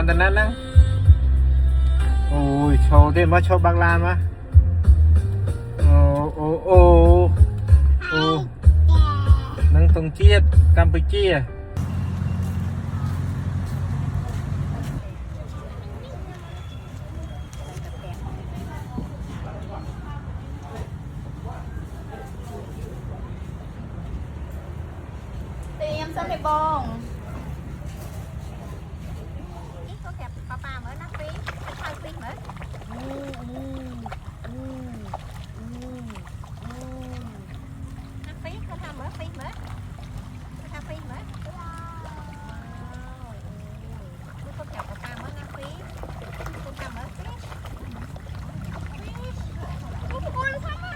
แต่นั้นนะโอ้ยโชว์ดิมาโชว์บางลานมาโอ้โอ้โอ้โอ้นังตรงเจียดกัมพูชีเตรียมสำเร็จบองนี่ก็แกปลาปลาเหมือนนักปีเป็นไทยปีเหมือนนักปีเขาทำเหมือนปีเหมือนเขาทำปีเหมือนนี่ก็แกปลาปลาเหมือนนักปีเขาทำเหมือนปีคนทำอ่ะ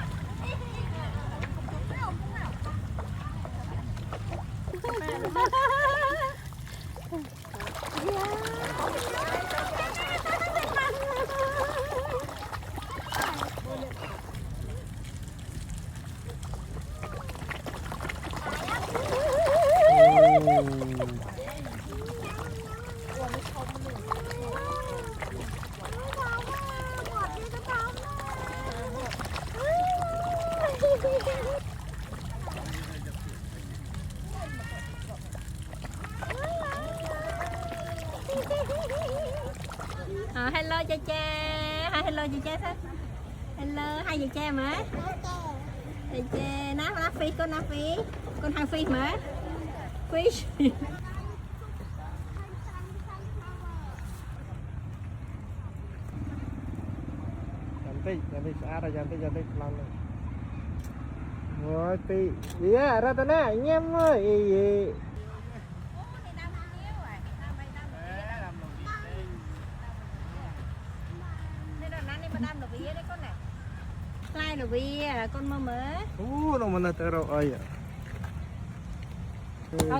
hello cha cha, hello cha cha thôi, hello hai cha cha mà, cha cha ná phi con hàng phi mà, fish. Jangan ada jangan pelan. Rồi tị, iya ra ta nè, anh em ơi. Lai đồ bia con mơ mớ. Nó mana terok ay.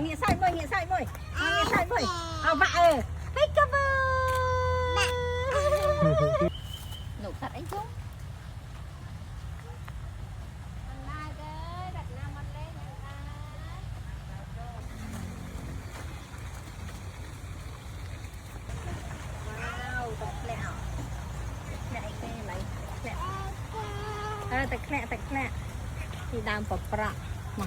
Nghĩa sai môi. Nghĩa sai môi. Vạ Peekaboo. Nụ thật anh chú. Tạch lẹ thì đam bọc bạ mà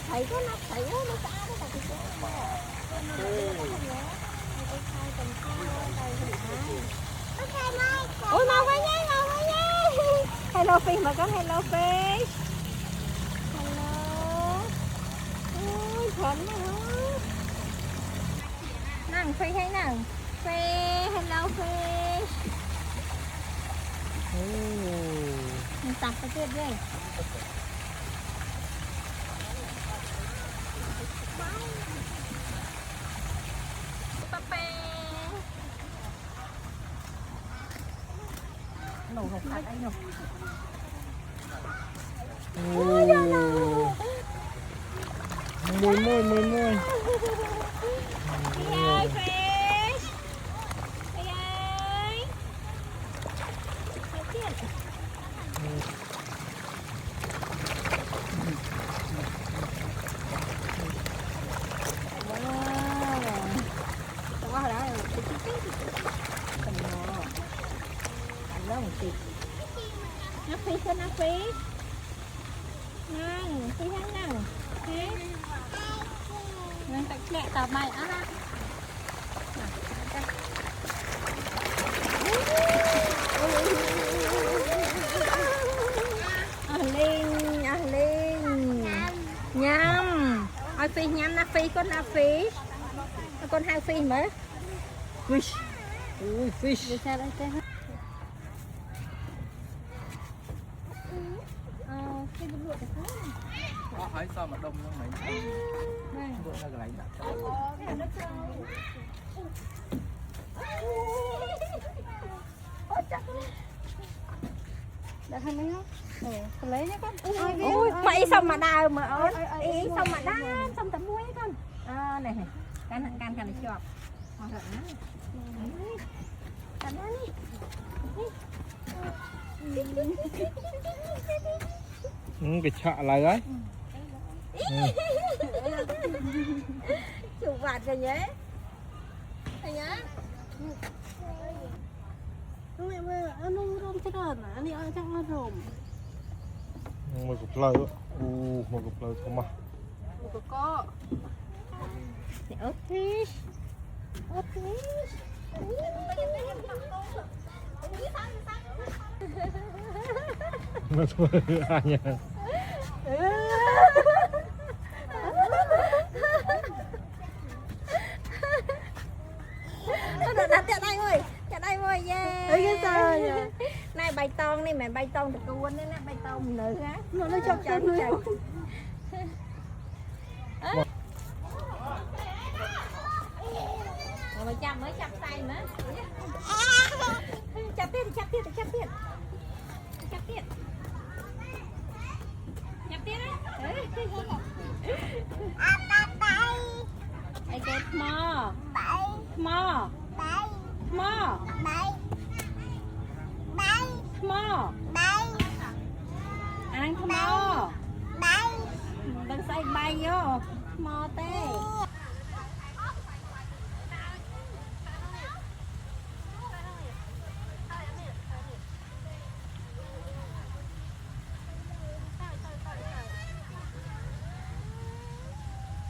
thấy có nó thấy nó xa đó là ôi mau quá nhé hello fish mà có hello fish thuận nàng phi hay nàng phi hello fish mình tập cái tiếp đi nổ hộp thật anh nhục Môi. Ơi fish. Ơi. Quá đó. Anh lớn một tí. Nó phi. Năng, phi hắn năng. Thế. Năng tạch lẹ tàu bay á ha. Linh. Nhâm. Ôi phi nhâm na phi con hai phi mà. Fish. Ui fish. Đi xa đây xem. Hỏi sao mà đông như vậy? Bữa nó lại đặt hai miếng không? Lấy nhé con. Ôi, mày xong mà đào mà ớt. Ý xong mà đào, xong tấm muối con. Này, can này chọp. Cầm nó đi. Cái chợ lại đấy. Chụp vạt rồi nhé. Thấy nhá. Mẹ ăn rôm chết rồi nè, đi ăn chắc ăn rôm. Một cục lời, một cục lời không mà. Một cục co. Ớt fish. Ớt fish. Nó thôi à nhỉ. Đặt chặt đây ơi, chặt đây ơi, yeah. Ấy cái sao vậy? Này bay tông đi, mẹ bay tông thì cô quên đấy, bay tông nữ á. Nó chọc chặt nuôi. Mà chăm mới chăm tay nữa. Chắp tiếp, chắp tiếp, chắp tiếp. Chắp tiếp. Chắp tiếp đấy. I get more. More. More. More. Ăn more. Đừng say bay vô. More tê.